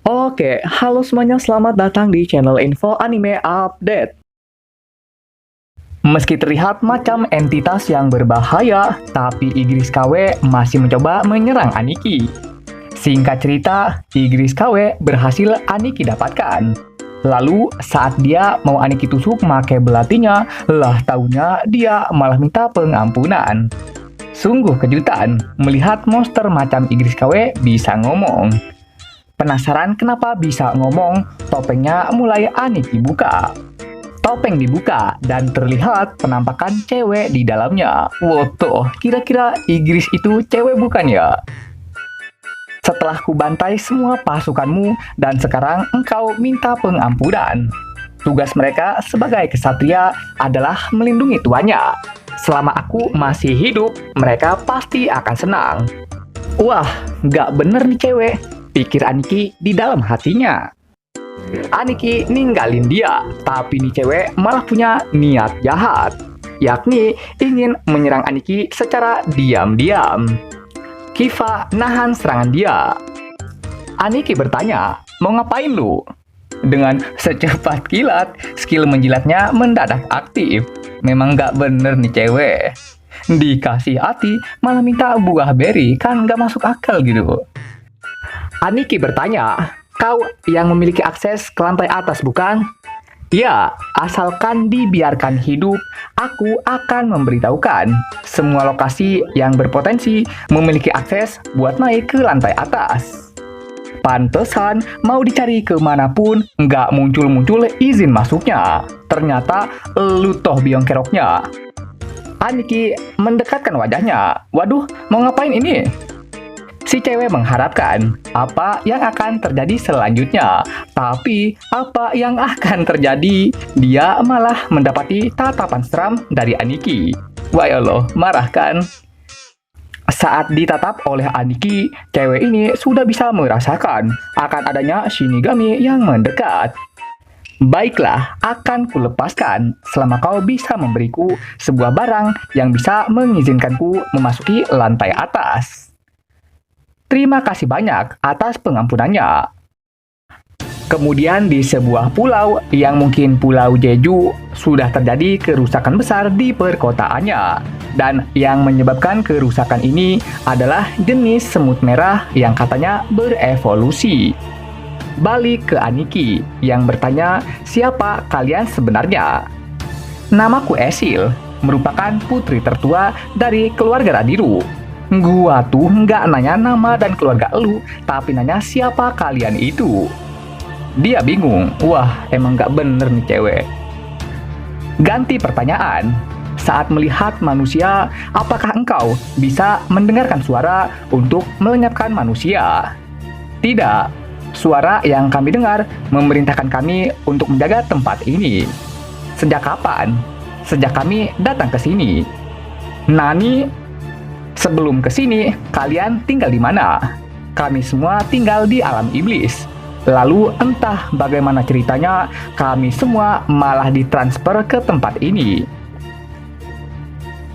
Oke, halo semuanya, selamat datang di channel Info Anime Update. Meski terlihat macam entitas yang berbahaya, tapi Igris KW masih mencoba menyerang Aniki. Singkat cerita, Igris KW berhasil Aniki dapatkan. Lalu, saat dia mau Aniki tusuk make belatinya, lah taunya dia malah minta pengampunan. Sungguh kejutan melihat monster macam Igris KW bisa ngomong. Penasaran kenapa bisa ngomong? Topengnya mulai Aniki buka. Topeng dibuka dan terlihat penampakan cewek di dalamnya. Woto, kira-kira Igris itu cewek bukan ya? Setelah kubantai semua pasukanmu dan sekarang engkau minta pengampunan. Tugas mereka sebagai kesatria adalah melindungi tuannya. Selama aku masih hidup, mereka pasti akan senang. Wah, nggak bener nih cewek, pikir Aniki di dalam hatinya. Aniki ninggalin dia, tapi nih cewek malah punya niat jahat, yakni ingin menyerang Aniki secara diam-diam. Kiva nahan serangan dia. Aniki bertanya, mau ngapain lu? Dengan secepat kilat, skill menjilatnya mendadak aktif. Memang nggak bener nih cewek. Dikasih hati, malah minta buah beri, kan nggak masuk akal gitu. Aniki bertanya, kau yang memiliki akses ke lantai atas bukan? Ya, asalkan dibiarkan hidup, aku akan memberitahukan. Semua lokasi yang berpotensi memiliki akses buat naik ke lantai atas. Pantesan mau dicari kemanapun, nggak muncul-muncul izin masuknya. Ternyata lu toh biong keroknya. Aniki mendekatkan wajahnya. Waduh, mau ngapain ini? Si cewek mengharapkan apa yang akan terjadi selanjutnya. Tapi apa yang akan terjadi? Dia malah mendapati tatapan seram dari Aniki. Wah ya Allah, marah kan? Saat ditatap oleh Aniki, cewek ini sudah bisa merasakan akan adanya Shinigami yang mendekat. Baiklah, akan kulepaskan selama kau bisa memberiku sebuah barang yang bisa mengizinkanku memasuki lantai atas. Terima kasih banyak atas pengampunannya. Kemudian di sebuah pulau yang mungkin Pulau Jeju sudah terjadi kerusakan besar di perkotaannya. Dan yang menyebabkan kerusakan ini adalah jenis semut merah yang katanya berevolusi. Balik ke Aniki yang bertanya siapa kalian sebenarnya. Namaku Esil, merupakan putri tertua dari keluarga Radiru. Gua tuh nggak nanya nama dan keluarga elu, tapi nanya siapa kalian itu. Dia bingung, wah emang nggak bener nih cewek. Ganti pertanyaan, saat melihat manusia, apakah engkau bisa mendengarkan suara untuk melenyapkan manusia? Tidak, suara yang kami dengar memerintahkan kami untuk menjaga tempat ini. Sejak kapan? Sejak kami datang ke sini. Nani? Sebelum ke sini, kalian tinggal di mana? Kami semua tinggal di alam iblis. Lalu entah bagaimana ceritanya, kami semua malah ditransfer ke tempat ini.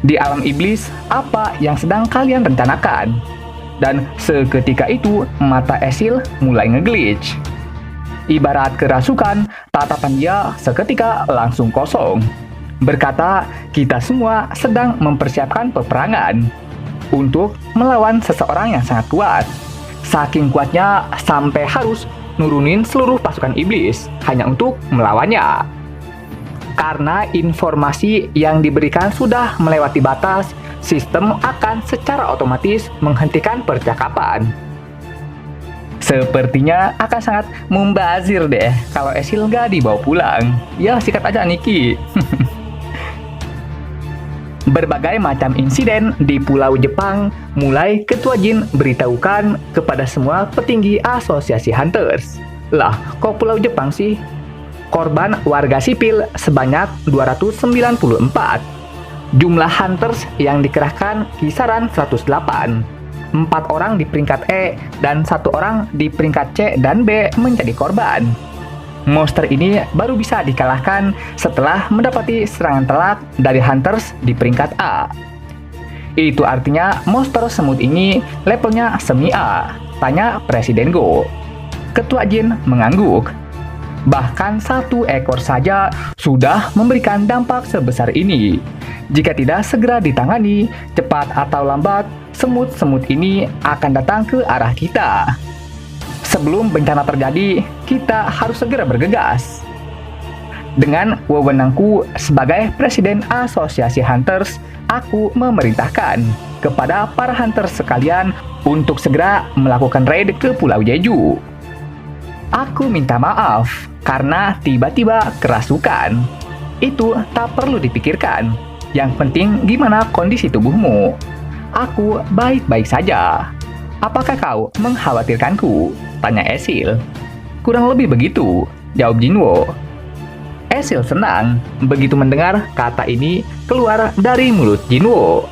Di alam iblis, apa yang sedang kalian rencanakan? Dan seketika itu, mata Esil mulai ngeglitch. Ibarat kerasukan, tatapan dia seketika langsung kosong. Berkata, kita semua sedang mempersiapkan peperangan untuk melawan seseorang yang sangat kuat. Saking kuatnya sampai harus nurunin seluruh pasukan iblis hanya untuk melawannya. Karena informasi yang diberikan sudah melewati batas, sistem akan secara otomatis menghentikan percakapan. Sepertinya akan sangat membazir deh kalau Esil nggak dibawa pulang. Ya sikat aja Niki. Berbagai macam insiden di Pulau Jepang, mulai Ketua Jin beritahukan kepada semua petinggi asosiasi Hunters. Lah, kok Pulau Jepang sih? Korban warga sipil sebanyak 294. Jumlah Hunters yang dikerahkan kisaran 108. 4 orang di peringkat E dan 1 orang di peringkat C dan B menjadi korban. Monster ini baru bisa dikalahkan setelah mendapati serangan telak dari Hunters di peringkat A. Itu artinya monster semut ini levelnya semi A, tanya Presiden Go. Ketua Jin mengangguk. Bahkan satu ekor saja sudah memberikan dampak sebesar ini. Jika tidak segera ditangani, cepat atau lambat, semut-semut ini akan datang ke arah kita. Sebelum bencana terjadi, kita harus segera bergegas. Dengan wewenangku sebagai Presiden Asosiasi Hunters, aku memerintahkan kepada para hunters sekalian untuk segera melakukan raid ke Pulau Jeju. Aku minta maaf karena tiba-tiba kerasukan. Itu tak perlu dipikirkan. Yang penting gimana kondisi tubuhmu. Aku baik-baik saja. Apakah kau mengkhawatirkanku? Tanya Esil. Kurang lebih begitu, jawab Jinwo. Esil senang begitu mendengar kata ini keluar dari mulut Jinwo.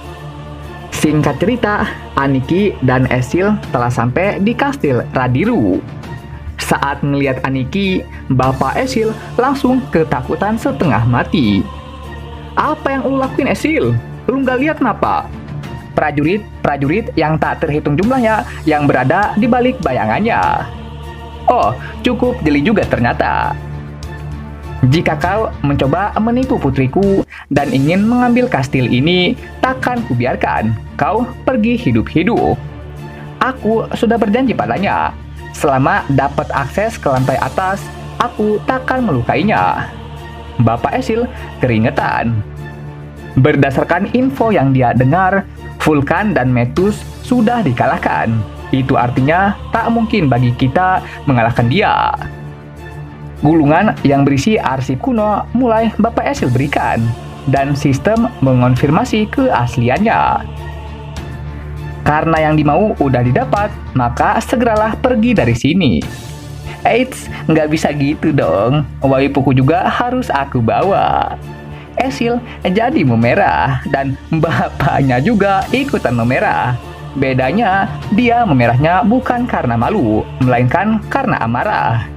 Singkat cerita, Aniki dan Esil telah sampai di kastil Radiru. Saat melihat Aniki, Bapak Esil langsung ketakutan setengah mati. Apa yang lu lakuin, Esil? Lu nggak lihat kenapa? Prajurit yang tak terhitung jumlahnya yang berada di balik bayangannya. Oh, cukup jeli juga ternyata. Jika kau mencoba menipu putriku dan ingin mengambil kastil ini, takkan kubiarkan kau pergi hidup-hidup. Aku sudah berjanji padanya. Selama dapat akses ke lantai atas, aku takkan melukainya. Bapak Esil keringetan. Berdasarkan info yang dia dengar, Vulkan dan Metus sudah dikalahkan. Itu artinya tak mungkin bagi kita mengalahkan dia. Gulungan yang berisi arsip kuno mulai Bapak Esil berikan, dan sistem mengonfirmasi keasliannya. Karena yang dimau udah didapat, maka segeralah pergi dari sini. Eits, nggak bisa gitu dong. Waipuku juga harus aku bawa. Esil jadi memerah, dan bapaknya juga ikutan memerah. Bedanya, dia memerahnya bukan karena malu, melainkan karena amarah.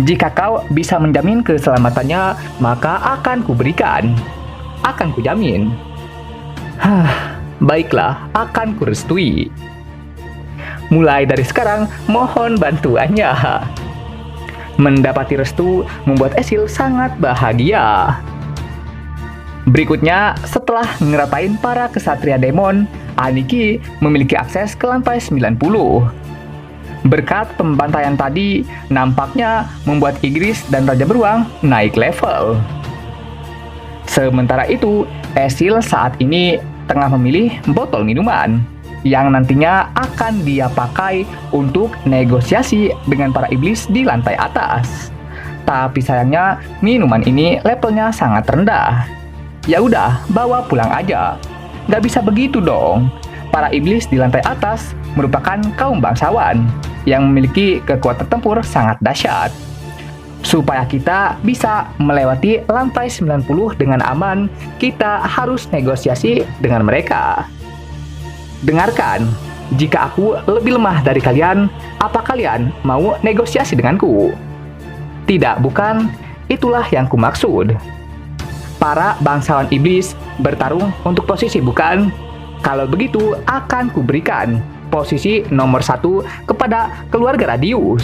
Jika kau bisa menjamin keselamatannya, maka akan kuberikan. Akan kujamin. Baiklah, akan kurestui. Mulai dari sekarang, mohon bantuannya. Mendapati restu membuat Esil sangat bahagia. Berikutnya, setelah ngeratain para kesatria demon, Aniki memiliki akses ke lantai 90. Berkat pembantaian tadi, nampaknya membuat Igris dan Raja Beruang naik level. Sementara itu, Esil saat ini tengah memilih botol minuman yang nantinya akan dia pakai untuk negosiasi dengan para iblis di lantai atas. Tapi sayangnya, minuman ini levelnya sangat rendah. Ya udah, bawa pulang aja. Nggak bisa begitu dong. Para iblis di lantai atas merupakan kaum bangsawan yang memiliki kekuatan tempur sangat dahsyat. Supaya kita bisa melewati lantai 90 dengan aman, kita harus negosiasi dengan mereka. Dengarkan, jika aku lebih lemah dari kalian, apa kalian mau negosiasi denganku? Tidak, bukan. Itulah yang kumaksud. Para bangsawan iblis bertarung untuk posisi, bukan? Kalau begitu, akan kuberikan posisi nomor 1 kepada keluarga Radius.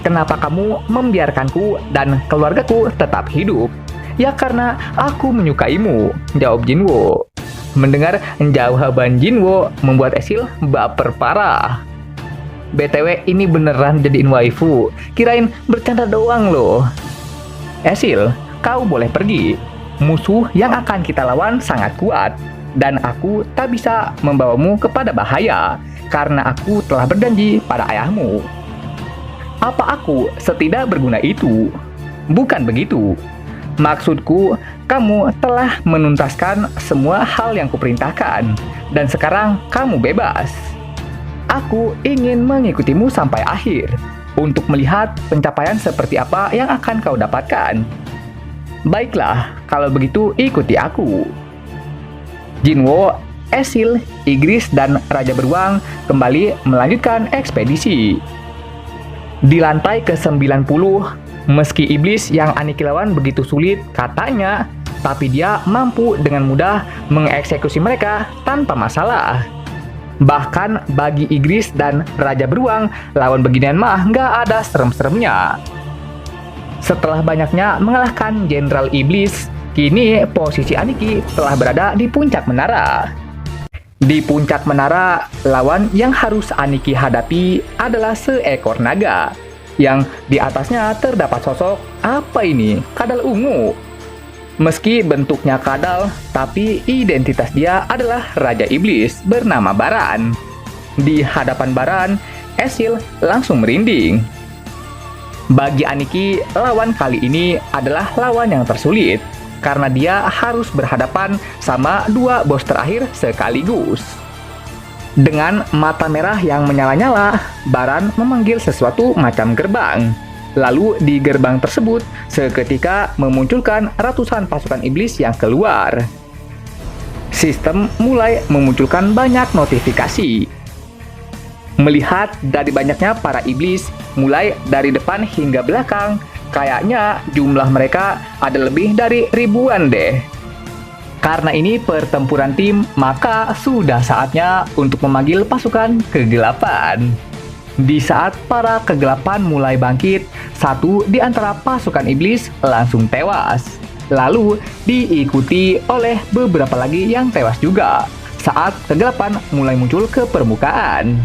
Kenapa kamu membiarkanku dan keluargaku tetap hidup? Ya karena aku menyukaimu, jawab Jinwo. Mendengar jawaban Jinwo membuat Esil baper parah. BTW ini beneran jadiin waifu, kirain bercanda doang loh. Esil, kau boleh pergi. Musuh yang akan kita lawan sangat kuat, dan aku tak bisa membawamu kepada bahaya, karena aku telah berjanji pada ayahmu. Apa aku setidak berguna itu? Bukan begitu. Maksudku, kamu telah menuntaskan semua hal yang kuperintahkan, dan sekarang kamu bebas. Aku ingin mengikutimu sampai akhir, untuk melihat pencapaian seperti apa yang akan kau dapatkan. Baiklah, kalau begitu ikuti aku. Jinwo, Esil, Igris, dan Raja Beruang kembali melanjutkan ekspedisi. Di lantai ke-90, meski iblis yang Aniki lawan begitu sulit katanya, tapi dia mampu dengan mudah mengeksekusi mereka tanpa masalah. Bahkan bagi Igris dan Raja Beruang, lawan beginian mah nggak ada serem-seremnya. Setelah banyaknya mengalahkan Jenderal Iblis, kini posisi Aniki telah berada di puncak menara. Di puncak menara, lawan yang harus Aniki hadapi adalah seekor naga, yang di atasnya terdapat sosok, apa ini, kadal ungu. Meski bentuknya kadal, tapi identitas dia adalah Raja Iblis bernama Baran. Di hadapan Baran, Esil langsung merinding. Bagi Aniki, lawan kali ini adalah lawan yang tersulit, karena dia harus berhadapan sama dua bos terakhir sekaligus. Dengan mata merah yang menyala-nyala, Baran memanggil sesuatu macam gerbang. Lalu di gerbang tersebut, seketika memunculkan ratusan pasukan iblis yang keluar. Sistem mulai memunculkan banyak notifikasi. Melihat dari banyaknya para iblis, mulai dari depan hingga belakang, kayaknya jumlah mereka ada lebih dari ribuan deh. Karena ini pertempuran tim, maka sudah saatnya untuk memanggil pasukan kegelapan. Di saat para kegelapan mulai bangkit, satu di antara pasukan iblis langsung tewas. Lalu diikuti oleh beberapa lagi yang tewas juga saat kegelapan mulai muncul ke permukaan.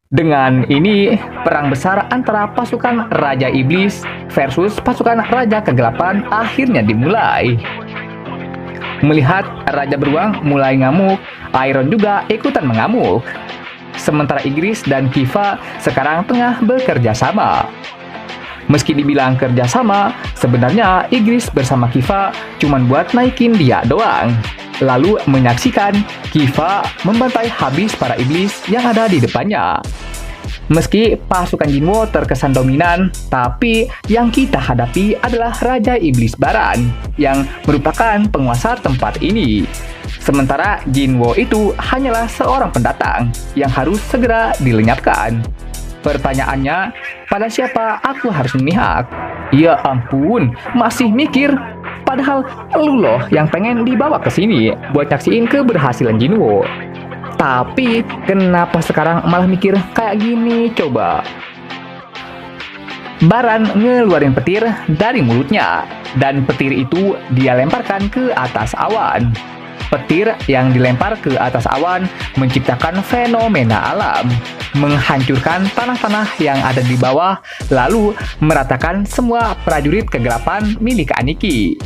Dengan ini, perang besar antara pasukan Raja Iblis versus pasukan Raja Kegelapan akhirnya dimulai. Melihat Raja Beruang mulai ngamuk, Iron juga ikutan mengamuk. Sementara Igris dan Kiva sekarang tengah bekerja sama. Meski dibilang kerja sama, sebenarnya Igris bersama Kiva cuman buat naikin dia doang. Lalu menyaksikan Kiva membantai habis para iblis yang ada di depannya. Meski pasukan Jinwo terkesan dominan, tapi yang kita hadapi adalah Raja Iblis Baran, yang merupakan penguasa tempat ini. Sementara Jinwo itu hanyalah seorang pendatang yang harus segera dilenyapkan. Pertanyaannya, pada siapa aku harus memihak? Ya ampun, masih mikir. Padahal lu loh yang pengen dibawa ke sini buat nyaksiin keberhasilan Jinwo. Tapi kenapa sekarang malah mikir kayak gini coba? Baran ngeluarin petir dari mulutnya, dan petir itu dia lemparkan ke atas awan. Petir yang dilempar ke atas awan menciptakan fenomena alam, menghancurkan tanah-tanah yang ada di bawah, lalu meratakan semua prajurit kegelapan milik Aniki.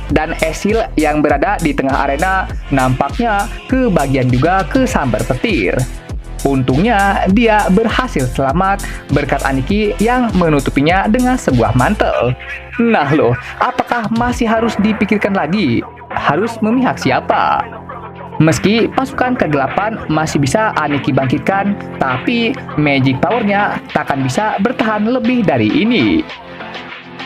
Dan Esil yang berada di tengah arena nampaknya kebagian juga kesambar petir. Untungnya dia berhasil selamat berkat Aniki yang menutupinya dengan sebuah mantel. Nah loh, apakah masih harus dipikirkan lagi? Harus memihak siapa? Meski pasukan kegelapan masih bisa Aniki bangkitkan, tapi magic powernya takkan bisa bertahan lebih dari ini.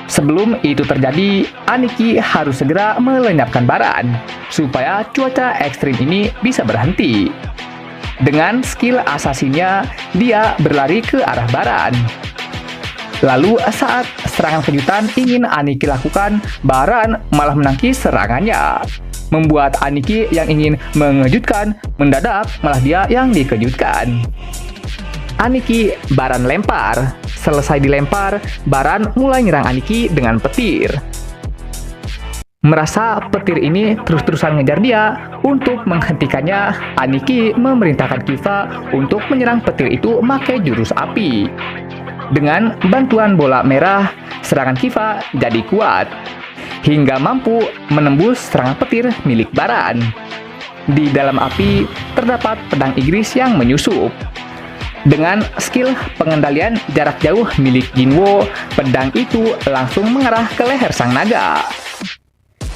Sebelum itu terjadi, Aniki harus segera melenyapkan Baran, supaya cuaca ekstrim ini bisa berhenti. Dengan skill asasinnya, dia berlari ke arah Baran. Lalu saat serangan kejutan ingin Aniki lakukan, Baran malah menangkis serangannya. Membuat Aniki yang ingin mengejutkan, mendadak malah dia yang dikejutkan. Aniki Baran lempar. Selesai dilempar, Baran mulai nyerang Aniki dengan petir. Merasa petir ini terus-terusan ngejar dia, untuk menghentikannya, Aniki memerintahkan Kiva untuk menyerang petir itu pakai jurus api. Dengan bantuan bola merah, serangan Kiva jadi kuat, hingga mampu menembus serangan petir milik Baran. Di dalam api, terdapat pedang Igris yang menyusup. Dengan skill pengendalian jarak jauh milik Jinwo, pedang itu langsung mengarah ke leher sang naga.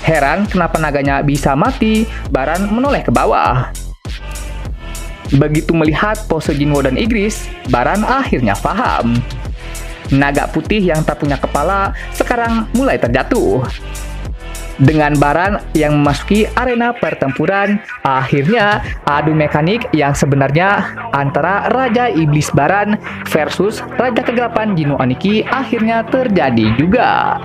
Heran kenapa naganya bisa mati, Baran menoleh ke bawah. Begitu melihat pose Jinwo dan Igris, Baran akhirnya paham. Naga putih yang tak punya kepala sekarang mulai terjatuh. Dengan Baran yang memasuki arena pertempuran, akhirnya adu mekanik yang sebenarnya antara Raja Iblis Baran versus Raja Kegelapan Jinwo Aniki akhirnya terjadi juga.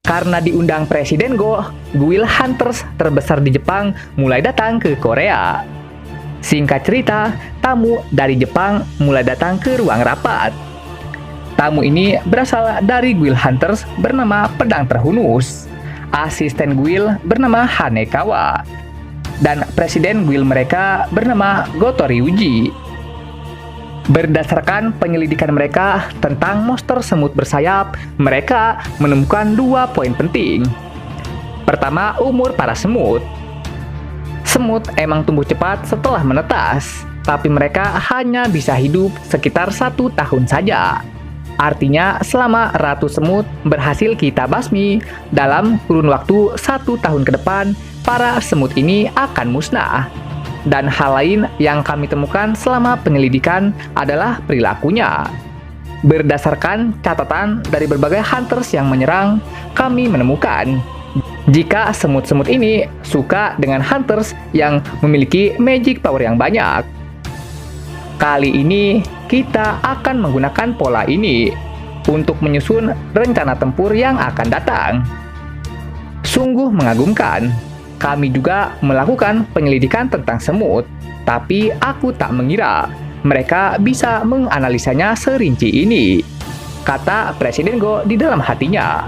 Karena diundang Presiden Go, guild Hunters terbesar di Jepang mulai datang ke Korea. Singkat cerita, tamu dari Jepang mulai datang ke ruang rapat. Tamu ini berasal dari guild hunters bernama Pedang Terhunus, asisten guild bernama Hanekawa, dan presiden guild mereka bernama Goto Ryuji. Berdasarkan penyelidikan mereka tentang monster semut bersayap, mereka menemukan 2 poin penting. Pertama, umur para semut. Semut emang tumbuh cepat setelah menetas, tapi mereka hanya bisa hidup sekitar 1 tahun saja. Artinya, selama ratus semut berhasil kita basmi, dalam kurun waktu 1 tahun ke depan, para semut ini akan musnah. Dan hal lain yang kami temukan selama penyelidikan adalah perilakunya. Berdasarkan catatan dari berbagai hunters yang menyerang, kami menemukan jika semut-semut ini suka dengan hunters yang memiliki magic power yang banyak. Kali ini kita akan menggunakan pola ini untuk menyusun rencana tempur yang akan datang. Sungguh mengagumkan. Kami juga melakukan penyelidikan tentang semut, tapi aku tak mengira mereka bisa menganalisanya serinci ini, kata Presiden Go di dalam hatinya.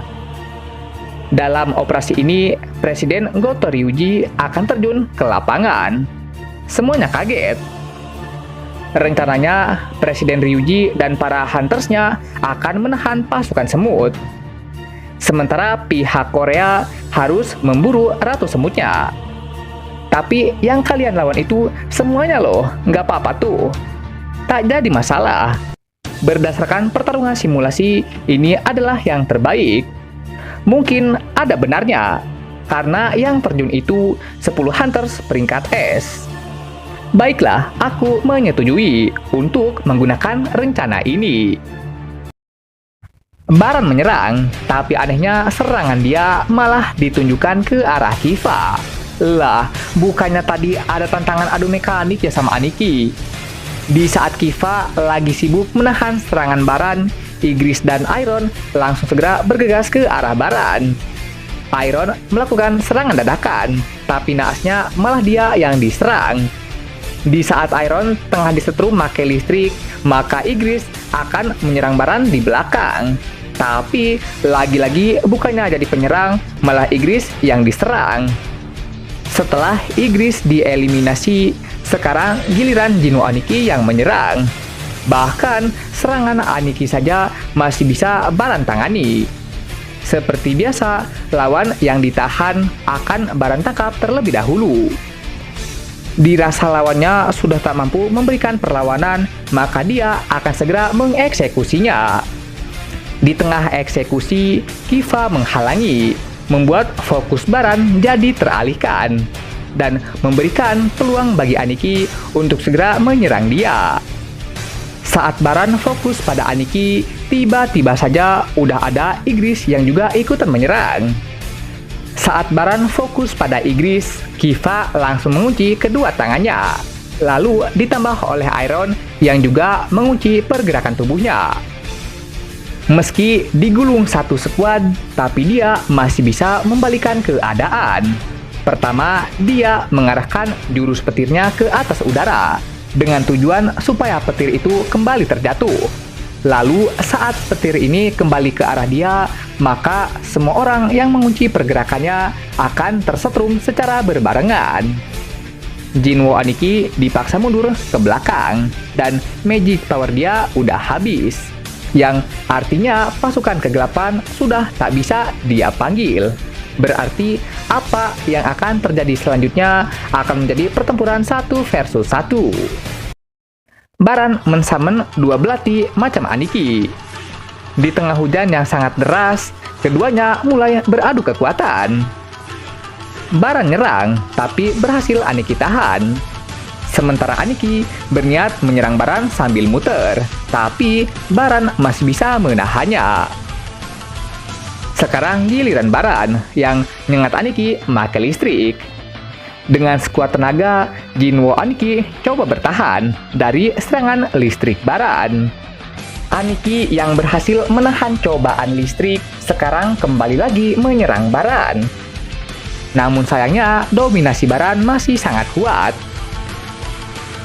Dalam operasi ini, Presiden Goto Ryuji akan terjun ke lapangan. Semuanya kaget. Rencananya, Presiden Ryuji dan para huntersnya akan menahan pasukan semut. Sementara pihak Korea harus memburu ratu semutnya. Tapi yang kalian lawan itu semuanya loh, nggak apa-apa tuh. Tak jadi masalah. Berdasarkan pertarungan simulasi, ini adalah yang terbaik. Mungkin ada benarnya, karena yang terjun itu 10 hunters peringkat S. Baiklah, aku menyetujui untuk menggunakan rencana ini. Baran menyerang, tapi anehnya serangan dia malah ditunjukkan ke arah Kiva. Lah, bukannya tadi ada tantangan adu mekanik ya sama Aniki. Di saat Kiva lagi sibuk menahan serangan Baran, Igris dan Iron langsung segera bergegas ke arah Baran. Iron melakukan serangan dadakan, tapi naasnya malah dia yang diserang. Di saat Iron tengah disetrum make listrik, maka Igris akan menyerang Baran di belakang. Tapi lagi-lagi bukannya jadi penyerang, malah Igris yang diserang. Setelah Igris dieliminasi, sekarang giliran Jinwo Aniki yang menyerang. Bahkan serangan Aniki saja masih bisa Baran tangani. Seperti biasa, lawan yang ditahan akan Baran tangkap terlebih dahulu. Dirasa lawannya sudah tak mampu memberikan perlawanan, maka dia akan segera mengeksekusinya. Di tengah eksekusi, Kiva menghalangi, membuat fokus Baran jadi teralihkan, dan memberikan peluang bagi Aniki untuk segera menyerang dia. Saat Baran fokus pada Aniki, tiba-tiba saja udah ada Igris yang juga ikutan menyerang. Saat Baran fokus pada Igris, Kiva langsung mengunci kedua tangannya, lalu ditambah oleh Iron yang juga mengunci pergerakan tubuhnya. Meski digulung satu skuad, tapi dia masih bisa membalikan keadaan. Pertama, dia mengarahkan jurus petirnya ke atas udara, dengan tujuan supaya petir itu kembali terjatuh. Lalu, saat petir ini kembali ke arah dia, maka semua orang yang mengunci pergerakannya akan tersetrum secara berbarengan. Jinwo Aniki dipaksa mundur ke belakang, dan magic power dia udah habis. Yang artinya pasukan kegelapan sudah tak bisa dia panggil. Berarti apa yang akan terjadi selanjutnya akan menjadi pertempuran 1 versus 1. Baran mensummon 2 belati macam Aniki. Di tengah hujan yang sangat deras, keduanya mulai beradu kekuatan. Baran nyerang, tapi berhasil Aniki tahan. Sementara Aniki berniat menyerang Baran sambil muter, tapi Baran masih bisa menahannya. Sekarang giliran Baran yang nyengat Aniki make listrik. Dengan sekuat tenaga, Jinwo Aniki coba bertahan dari serangan listrik Baran. Aniki yang berhasil menahan cobaan listrik sekarang kembali lagi menyerang Baran. Namun sayangnya dominasi Baran masih sangat kuat.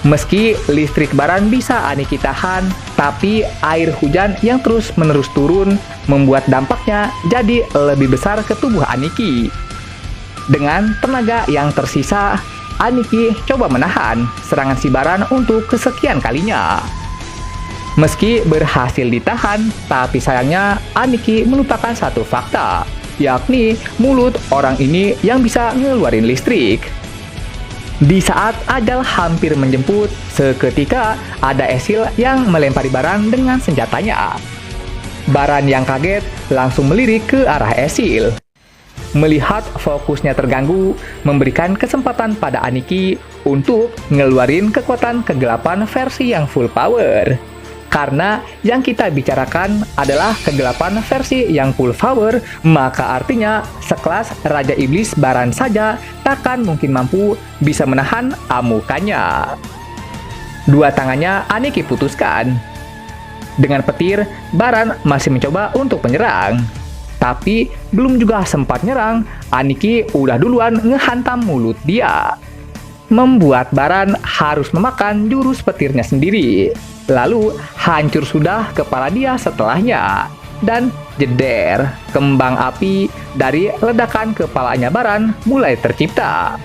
Meski listrik Baran bisa Aniki tahan, tapi air hujan yang terus-menerus turun membuat dampaknya jadi lebih besar ke tubuh Aniki. Dengan tenaga yang tersisa, Aniki coba menahan serangan si Baran untuk kesekian kalinya. Meski berhasil ditahan, tapi sayangnya Aniki melupakan satu fakta, yakni mulut orang ini yang bisa ngeluarin listrik. Di saat ajal hampir menjemput, seketika ada Esil yang melempari Baran dengan senjatanya. Baran yang kaget langsung melirik ke arah Esil. Melihat fokusnya terganggu, memberikan kesempatan pada Aniki untuk ngeluarin kekuatan kegelapan versi yang full power. Karena yang kita bicarakan adalah kegelapan versi yang full power, maka artinya sekelas Raja Iblis Baran saja takkan mungkin mampu bisa menahan amukannya. Dua tangannya Aniki putuskan. Dengan petir, Baran masih mencoba untuk menyerang. Tapi belum juga sempat nyerang, Aniki udah duluan ngehantam mulut dia. Membuat Baran harus memakan jurus petirnya sendiri. Lalu hancur sudah kepala dia setelahnya. Dan jeder, kembang api dari ledakan kepalanya Baran mulai tercipta.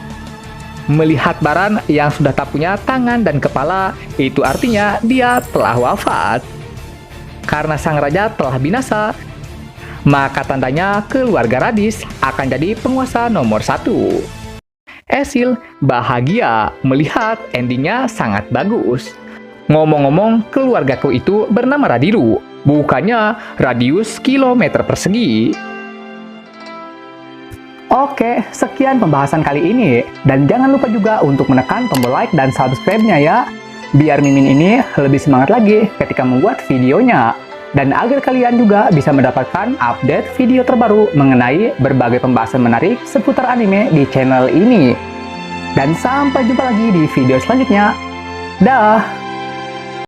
Melihat Baran yang sudah tak punya tangan dan kepala, itu artinya dia telah wafat. Karena sang raja telah binasa, maka tandanya keluarga Radis akan jadi penguasa nomor 1. Esil bahagia melihat endingnya sangat bagus. Ngomong-ngomong, keluargaku itu bernama Radiru, bukannya radius kilometer persegi. Oke, sekian pembahasan kali ini. Dan jangan lupa juga untuk menekan tombol like dan subscribe-nya ya. Biar Mimin ini lebih semangat lagi ketika membuat videonya. Dan agar kalian juga bisa mendapatkan update video terbaru mengenai berbagai pembahasan menarik seputar anime di channel ini. Dan sampai jumpa lagi di video selanjutnya. Dah!